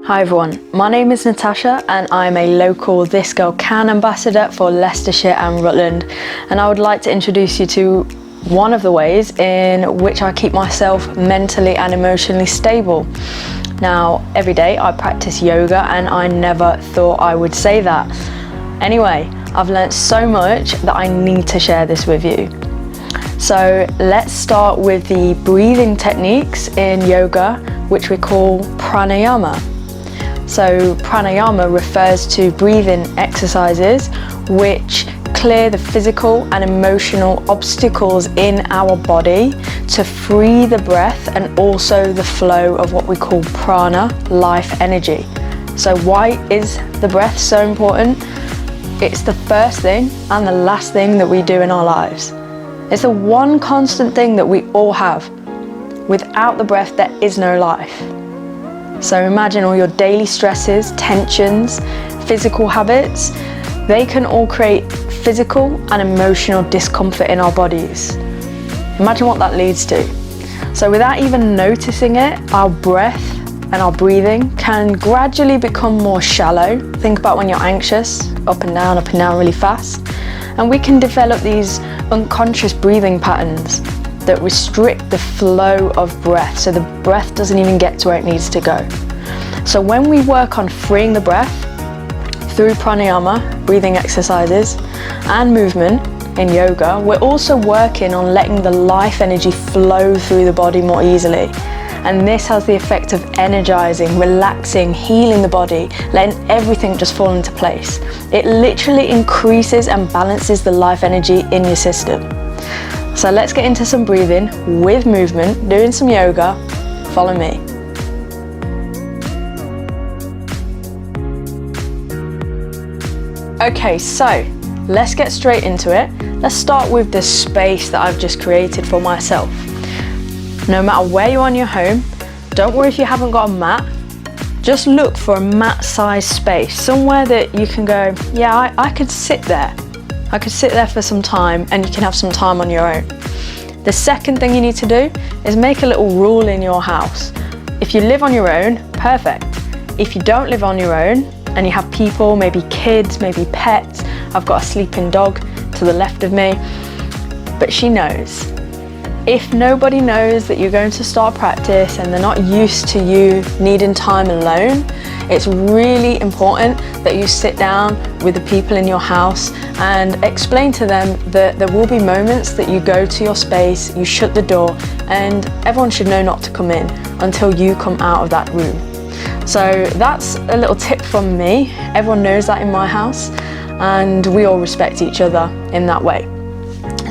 Hi everyone, my name is Natasha and I'm a local This Girl Can ambassador for Leicestershire and Rutland, and I would like to introduce you to one of the ways in which I keep myself mentally and emotionally stable. Now, every day I practice yoga and I never thought I would say that. Anyway, I've learnt so much that I need to share this with you. So let's start with the breathing techniques in yoga, which we call pranayama. So pranayama refers to breathing exercises which clear the physical and emotional obstacles in our body to free the breath and also the flow of what we call prana, life energy. So why is the breath so important? It's the first thing and the last thing that we do in our lives. It's the one constant thing that we all have. Without the breath, there is no life. So imagine all your daily stresses, tensions, physical habits. They can all create physical and emotional discomfort in our bodies. Imagine what that leads to. So without even noticing it, our breath and our breathing can gradually become more shallow. Think about when you're anxious, up and down really fast. And we can develop these unconscious breathing patterns that restrict the flow of breath, so the breath doesn't even get to where it needs to go. So when we work on freeing the breath through pranayama, breathing exercises, and movement in yoga, we're also working on letting the life energy flow through the body more easily. And this has the effect of energizing, relaxing, healing the body, letting everything just fall into place. It literally increases and balances the life energy in your system. So let's get into some breathing with movement, doing some yoga. Follow me. Okay, so let's get straight into it. Let's start with the space that I've just created for myself. No matter where you are in your home, don't worry if you haven't got a mat. Just look for a mat-sized space, somewhere that you can go, yeah, I could sit there. I could sit there for some time, and you can have some time on your own. The second thing you need to do is make a little rule in your house. If you live on your own, perfect. If you don't live on your own and you have people, maybe kids, maybe pets, I've got a sleeping dog to the left of me, but she knows. If nobody knows that you're going to start practice and they're not used to you needing time alone, it's really important that you sit down with the people in your house and explain to them that there will be moments that you go to your space, you shut the door, and everyone should know not to come in until you come out of that room. So that's a little tip from me. Everyone knows that in my house, and we all respect each other in that way.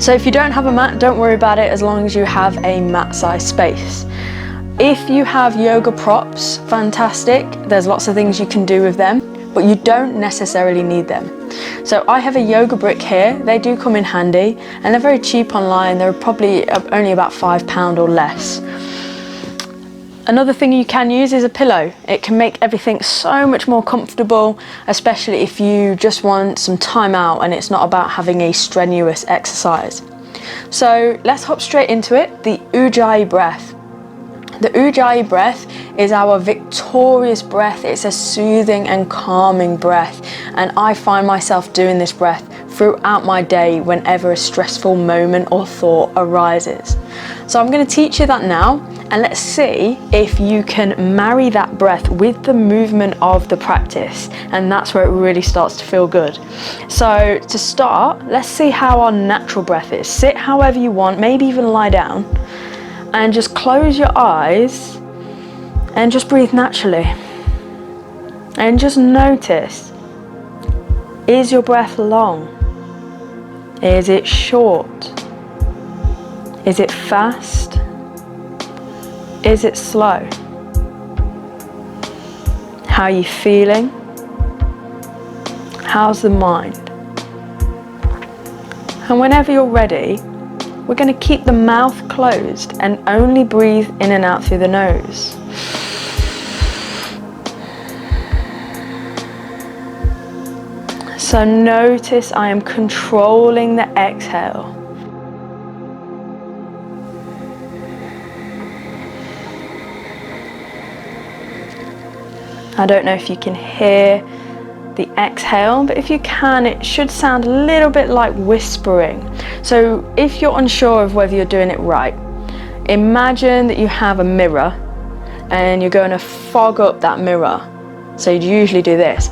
So if you don't have a mat, don't worry about it as long as you have a mat-sized space. If you have yoga props, fantastic. There's lots of things you can do with them, but you don't necessarily need them. So I have a yoga brick here. They do come in handy and they're very cheap online. They're probably only about £5 or less. Another thing you can use is a pillow. It can make everything so much more comfortable, especially if you just want some time out and it's not about having a strenuous exercise. So let's hop straight into it, the Ujjayi breath. The Ujjayi breath is our victorious breath. It's a soothing and calming breath, and I find myself doing this breath throughout my day whenever a stressful moment or thought arises. So I'm going to teach you that now, and let's see if you can marry that breath with the movement of the practice, and that's where it really starts to feel good. So to start, let's see how our natural breath is. Sit however you want, maybe even lie down, and just close your eyes and just breathe naturally. And just notice, is your breath long? Is it short? Is it fast? Is it slow? How are you feeling? How's the mind? And whenever you're ready, we're going to keep the mouth closed and only breathe in and out through the nose. So notice I am controlling the exhale. I don't know if you can hear the exhale, but if you can, it should sound a little bit like whispering. So if you're unsure of whether you're doing it right, imagine that you have a mirror and you're going to fog up that mirror. So you'd usually do this.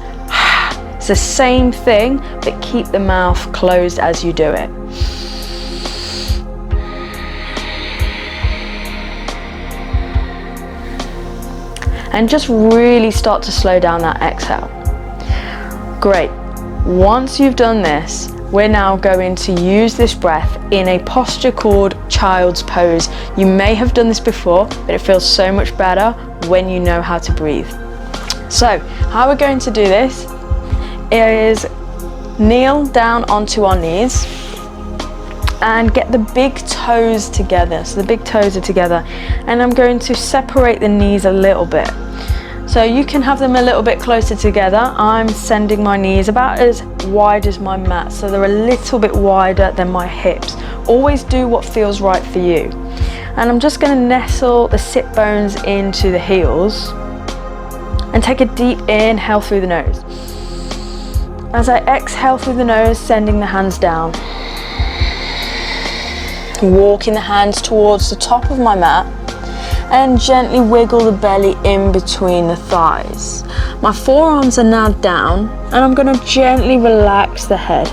It's the same thing, but keep the mouth closed as you do it. And just really start to slow down that exhale. Great. Once you've done this, we're now going to use this breath in a posture called child's pose. You may have done this before, but it feels so much better when you know how to breathe. So, how we're going to do this is kneel down onto our knees and get the big toes together. So the big toes are together, and I'm going to separate the knees a little bit. So you can have them a little bit closer together. I'm sending my knees about as wide as my mat, so they're a little bit wider than my hips. Always do what feels right for you. And I'm just going to nestle the sit bones into the heels and take a deep inhale through the nose. As I exhale through the nose, sending the hands down. Walking the hands towards the top of my mat and gently wiggle the belly in between the thighs. My forearms are now down and I'm going to gently relax the head.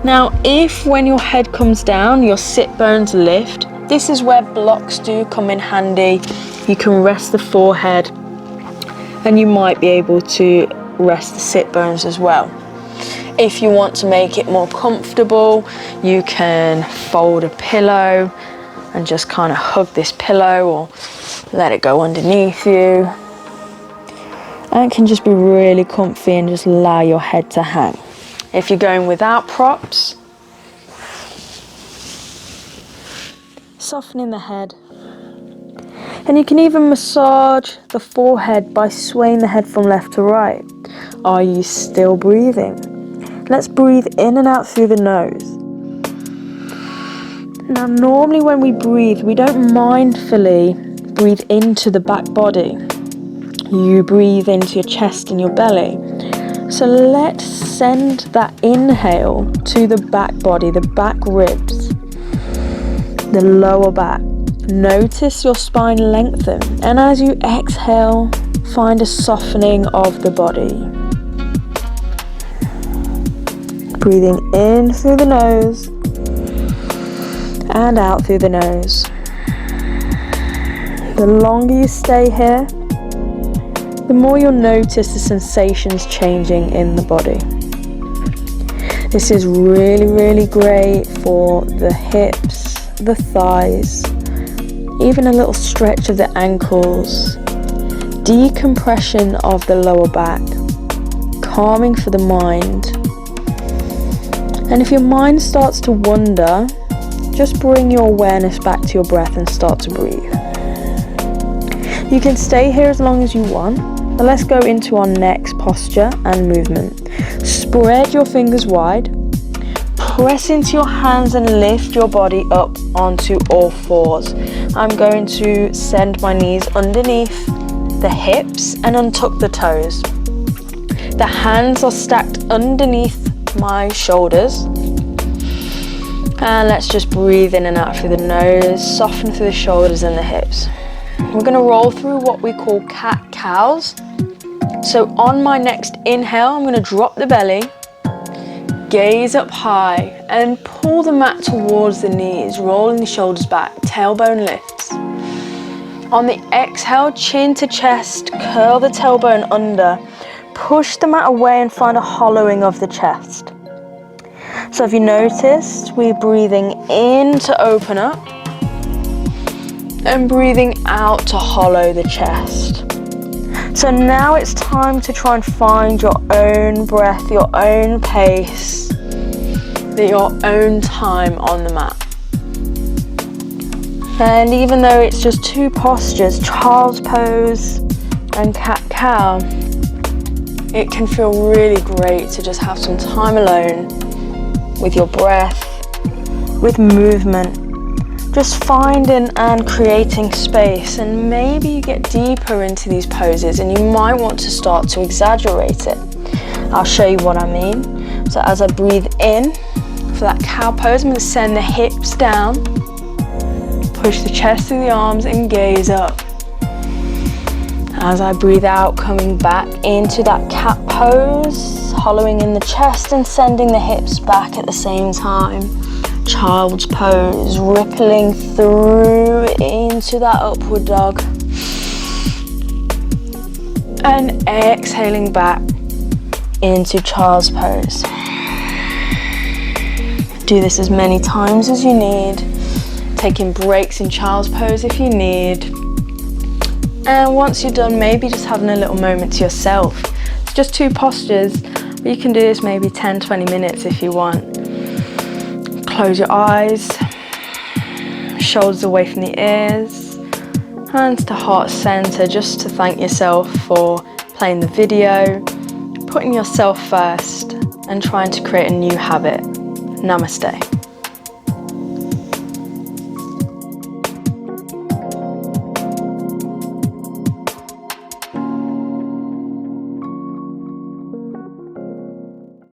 Now, if when your head comes down, your sit bones lift, this is where blocks do come in handy. You can rest the forehead and you might be able to rest the sit bones as well. If you want to make it more comfortable, you can fold a pillow and just kind of hug this pillow or let it go underneath you. And it can just be really comfy and just allow your head to hang. If you're going without props, softening the head. And you can even massage the forehead by swaying the head from left to right. Are you still breathing? Let's breathe in and out through the nose. Now, normally when we breathe, we don't mindfully breathe into the back body. You breathe into your chest and your belly. So let's send that inhale to the back body, the back ribs, the lower back. Notice your spine lengthen. And as you exhale, find a softening of the body. Breathing in through the nose and out through the nose. The longer you stay here, the more you'll notice the sensations changing in the body. This is really, really great for the hips, the thighs, even a little stretch of the ankles, decompression of the lower back, calming for the mind. And if your mind starts to wander, just bring your awareness back to your breath and start to breathe. You can stay here as long as you want, but let's go into our next posture and movement. Spread your fingers wide, press into your hands and lift your body up onto all fours. I'm going to send my knees underneath the hips and untuck the toes. The hands are stacked underneath my shoulders. And let's just breathe in and out through the nose, soften through the shoulders and the hips. We're going to roll through what we call cat-cows. So on my next inhale, I'm going to drop the belly, gaze up high and pull the mat towards the knees, rolling the shoulders back, tailbone lifts. On the exhale, chin to chest, curl the tailbone under, push the mat away and find a hollowing of the chest. So if you noticed, we're breathing in to open up and breathing out to hollow the chest. So now it's time to try and find your own breath, your own pace, your own time on the mat. And even though it's just two postures, child's pose and cat-cow, it can feel really great to just have some time alone with your breath, with movement, Just finding and creating space, and maybe you get deeper into these poses and you might want to start to exaggerate it. I'll show you what I mean. So as I breathe in for that cow pose, I'm going to send the hips down, push the chest through the arms and gaze up. As I breathe out, coming back into that cat pose, hollowing in the chest and sending the hips back at the same time. Child's pose, rippling through into that upward dog. And exhaling back into child's pose. Do this as many times as you need, taking breaks in child's pose if you need. And once you're done, maybe just having a little moment to yourself. It's just 2 postures, but you can do this maybe 10-20 minutes if you want. Close your eyes, shoulders away from the ears, hands to heart center, just to thank yourself for playing the video, putting yourself first, and trying to create a new habit. Namaste.